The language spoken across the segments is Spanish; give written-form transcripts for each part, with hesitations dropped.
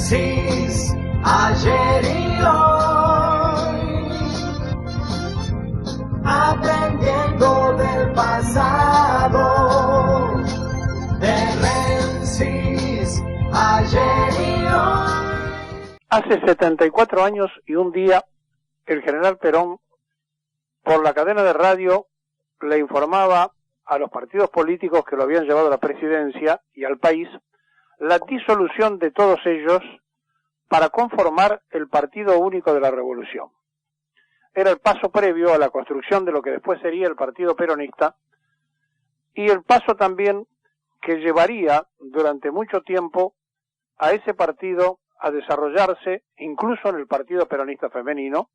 Menzies, ayer y hoy, aprendiendo del pasado, de Menzies, ayer y hoy. Hace 74 años y un día, el general Perón, por la cadena de radio, le informaba a los partidos políticos que lo habían llevado a la presidencia y al país la disolución de todos ellos para conformar el Partido Único de la Revolución. Era el paso previo a la construcción de lo que después sería el Partido Peronista y el paso también que llevaría durante mucho tiempo a ese partido a desarrollarse, incluso en el Partido Peronista Femenino,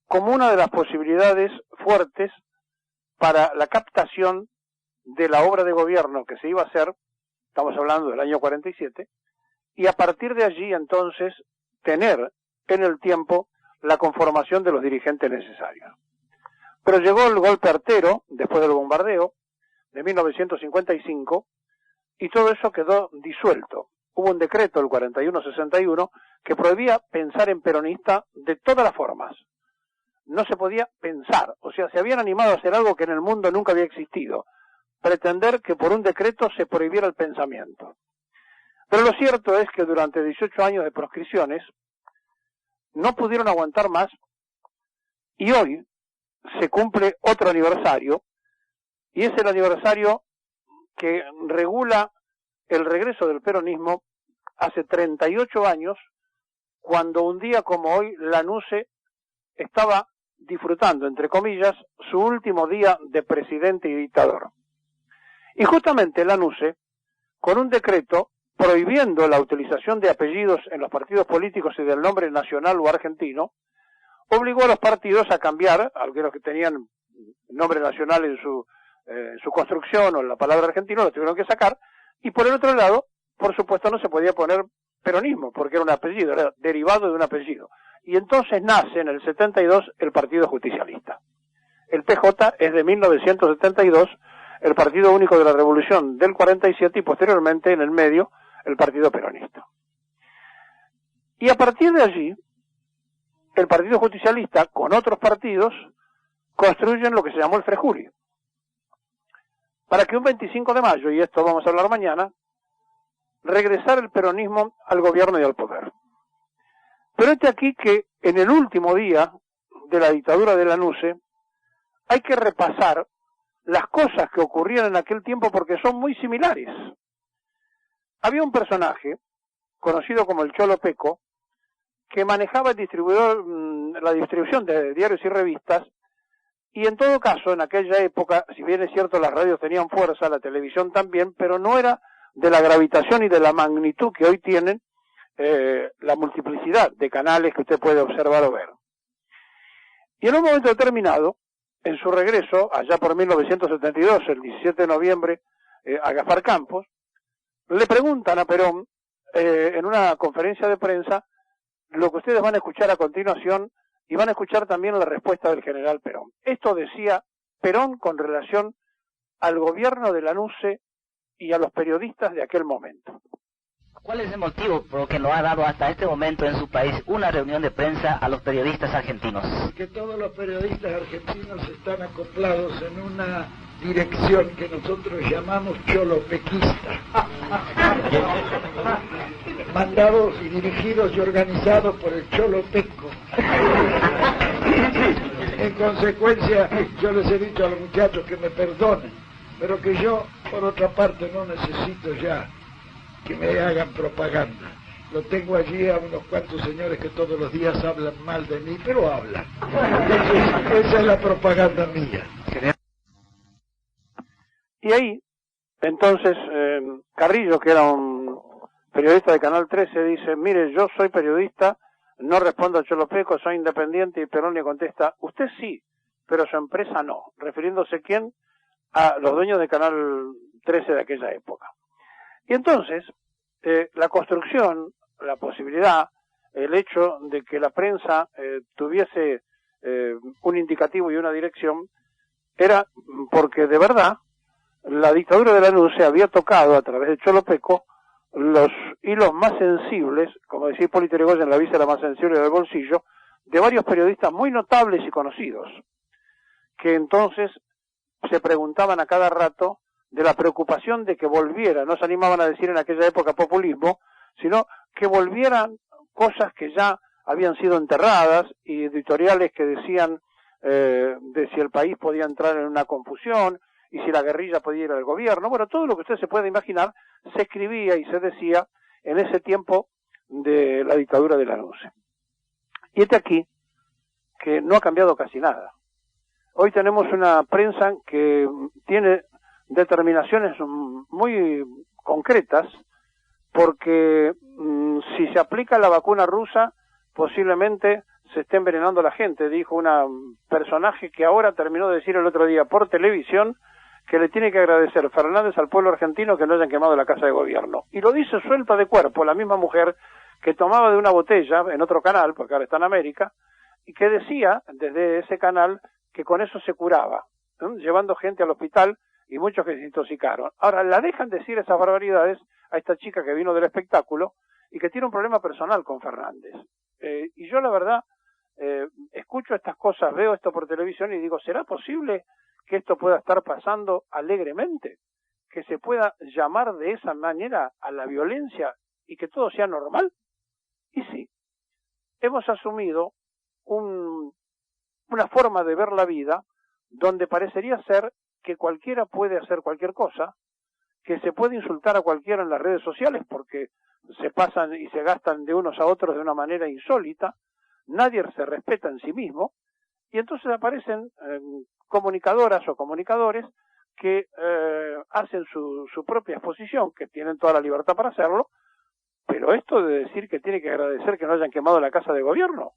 como una de las posibilidades fuertes para la captación de la obra de gobierno que se iba a hacer, estamos hablando del año 47, y a partir de allí entonces tener en el tiempo la conformación de los dirigentes necesarios. Pero llegó el golpe artero, después del bombardeo, de 1955, y todo eso quedó disuelto. Hubo un decreto, el 4161, que prohibía pensar en peronista de todas las formas. No se podía pensar, o sea, se habían animado a hacer algo que en el mundo nunca había existido, pretender que por un decreto se prohibiera el pensamiento. Pero lo cierto es que durante 18 años de proscripciones no pudieron aguantar más y hoy se cumple otro aniversario y es el aniversario que regula el regreso del peronismo hace 38 años, cuando un día como hoy Lanusse estaba disfrutando, entre comillas, su último día de presidente y dictador. Y justamente Lanusse, con un decreto prohibiendo la utilización de apellidos en los partidos políticos y del nombre nacional o argentino, obligó a los partidos a cambiar, algunos que tenían nombre nacional en su construcción o en la palabra argentino, lo tuvieron que sacar, y por el otro lado, por supuesto, no se podía poner peronismo, porque era un apellido, era derivado de un apellido. Y entonces nace en el 72 el Partido Justicialista. El PJ es de 1972, el Partido Único de la Revolución del 47 y posteriormente en el medio el Partido Peronista. Y a partir de allí, el Partido Justicialista con otros partidos construyen lo que se llamó el Frejuli. Para que un 25 de mayo, y esto vamos a hablar mañana, regresara el peronismo al gobierno y al poder. Pero aquí que en el último día de la dictadura de Lanusse hay que repasar las cosas que ocurrían en aquel tiempo porque son muy similares. Había un personaje conocido como el Cholo Peco que manejaba la distribución de diarios y revistas, y en todo caso en aquella época, si bien es cierto las radios tenían fuerza, la televisión también, pero no era de la gravitación y de la magnitud que hoy tienen la multiplicidad de canales que usted puede observar o ver. Y en un momento determinado, en su regreso, allá por 1972, el 17 de noviembre, a Gaspar Campos, le preguntan a Perón, en una conferencia de prensa, lo que ustedes van a escuchar a continuación, y van a escuchar también la respuesta del general Perón. Esto decía Perón con relación al gobierno de Lanusse y a los periodistas de aquel momento. ¿Cuál es el motivo por el que no ha dado hasta este momento en su país una reunión de prensa a los periodistas argentinos? Que todos los periodistas argentinos están acoplados en una dirección que nosotros llamamos cholopequista. Mandados y dirigidos y organizados por el Cholo Peco. En consecuencia, yo les he dicho a los muchachos que me perdonen, pero que yo, por otra parte, no necesito ya que me hagan propaganda. Lo tengo allí a unos cuantos señores que todos los días hablan mal de mí, pero hablan. Entonces, esa es la propaganda mía. Y ahí, entonces, Carrillo, que era un periodista de Canal 13, dice, mire, yo soy periodista, no respondo a Cholo Peco, soy independiente, y Perón le contesta, usted sí, pero su empresa no, refiriéndose ¿quién? A los dueños de Canal 13 de aquella época. Y entonces, la construcción, la posibilidad, el hecho de que la prensa tuviese un indicativo y una dirección, era porque de verdad la dictadura de Lanusse había tocado a través de Cholo Peco los hilos más sensibles, como decía Hipólito Yrigoyen, la víscera más sensible del bolsillo, de varios periodistas muy notables y conocidos, que entonces se preguntaban a cada rato de la preocupación de que volviera, no se animaban a decir en aquella época populismo, sino que volvieran cosas que ya habían sido enterradas, y editoriales que decían de si el país podía entrar en una confusión y si la guerrilla podía ir al gobierno. Bueno, todo lo que usted se puede imaginar se escribía y se decía en ese tiempo de la dictadura de Lanusse. Y este aquí, que no ha cambiado casi nada. Hoy tenemos una prensa que tiene determinaciones muy concretas, porque si se aplica la vacuna rusa, posiblemente se esté envenenando a la gente, dijo una personaje que ahora terminó de decir el otro día por televisión que le tiene que agradecer Fernández al pueblo argentino que no hayan quemado la casa de gobierno. Y lo dice suelta de cuerpo la misma mujer que tomaba de una botella en otro canal, porque ahora está en América, y que decía desde ese canal que con eso se curaba, llevando gente al hospital y muchos que se intoxicaron. Ahora, la dejan decir esas barbaridades a esta chica que vino del espectáculo y que tiene un problema personal con Fernández. Y yo la verdad, escucho estas cosas, veo esto por televisión y digo, ¿será posible que esto pueda estar pasando alegremente? ¿Que se pueda llamar de esa manera a la violencia y que todo sea normal? Y sí, hemos asumido una forma de ver la vida donde parecería ser que cualquiera puede hacer cualquier cosa, que se puede insultar a cualquiera en las redes sociales porque se pasan y se gastan de unos a otros de una manera insólita, nadie se respeta en sí mismo, y entonces aparecen comunicadoras o comunicadores que hacen su propia exposición, que tienen toda la libertad para hacerlo, pero esto de decir que tiene que agradecer que no hayan quemado la casa de gobierno,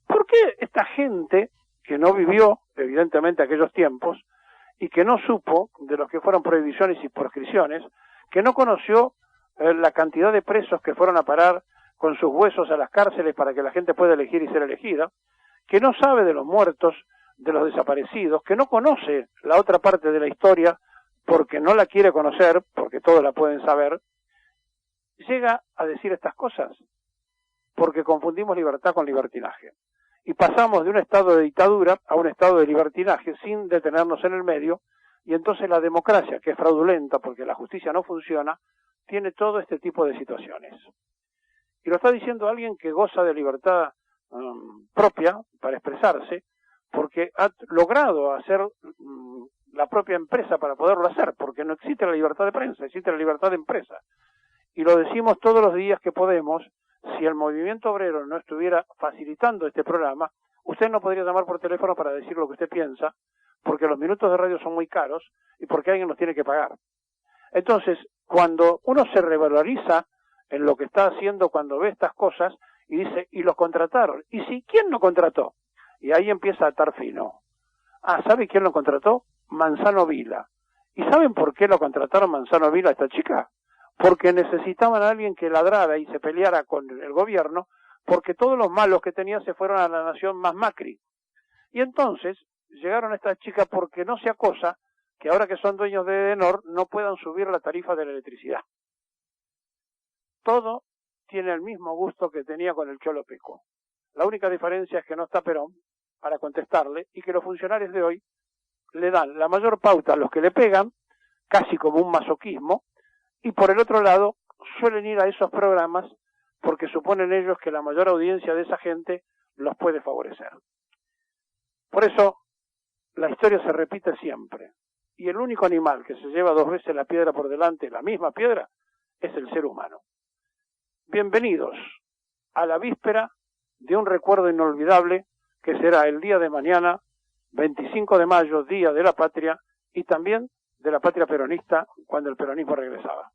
¿por qué esta gente que no vivió, evidentemente, aquellos tiempos, y que no supo de los que fueron prohibiciones y proscripciones, que no conoció la cantidad de presos que fueron a parar con sus huesos a las cárceles para que la gente pueda elegir y ser elegida, que no sabe de los muertos, de los desaparecidos, que no conoce la otra parte de la historia porque no la quiere conocer, porque todos la pueden saber, llega a decir estas cosas porque confundimos libertad con libertinaje. Y pasamos de un estado de dictadura a un estado de libertinaje sin detenernos en el medio, y entonces la democracia, que es fraudulenta porque la justicia no funciona, tiene todo este tipo de situaciones. Y lo está diciendo alguien que goza de libertad propia para expresarse, porque ha logrado hacer la propia empresa para poderlo hacer, porque no existe la libertad de prensa, existe la libertad de empresa. Y lo decimos todos los días que podemos. Si el movimiento obrero no estuviera facilitando este programa, usted no podría llamar por teléfono para decir lo que usted piensa, porque los minutos de radio son muy caros y porque alguien los tiene que pagar. Entonces, cuando uno se revaloriza en lo que está haciendo cuando ve estas cosas y dice, y los contrataron, y si, ¿quién lo contrató? Y ahí empieza a atar fino. Ah, ¿sabe quién lo contrató? Manzano Vila. ¿Y saben por qué lo contrataron Manzano Vila a esta chica? Porque necesitaban a alguien que ladrara y se peleara con el gobierno, porque todos los malos que tenían se fueron a la nación más Macri. Y entonces llegaron estas chicas porque no sea cosa que ahora que son dueños de Edenor no puedan subir la tarifa de la electricidad. Todo tiene el mismo gusto que tenía con el Cholo Peco. La única diferencia es que no está Perón para contestarle y que los funcionarios de hoy le dan la mayor pauta a los que le pegan, casi como un masoquismo, y por el otro lado suelen ir a esos programas porque suponen ellos que la mayor audiencia de esa gente los puede favorecer. Por eso la historia se repite siempre, y el único animal que se lleva dos veces la piedra por delante, la misma piedra, es el ser humano. Bienvenidos a la víspera de un recuerdo inolvidable que será el día de mañana, 25 de mayo, Día de la Patria, y también de la patria peronista cuando el peronismo regresaba.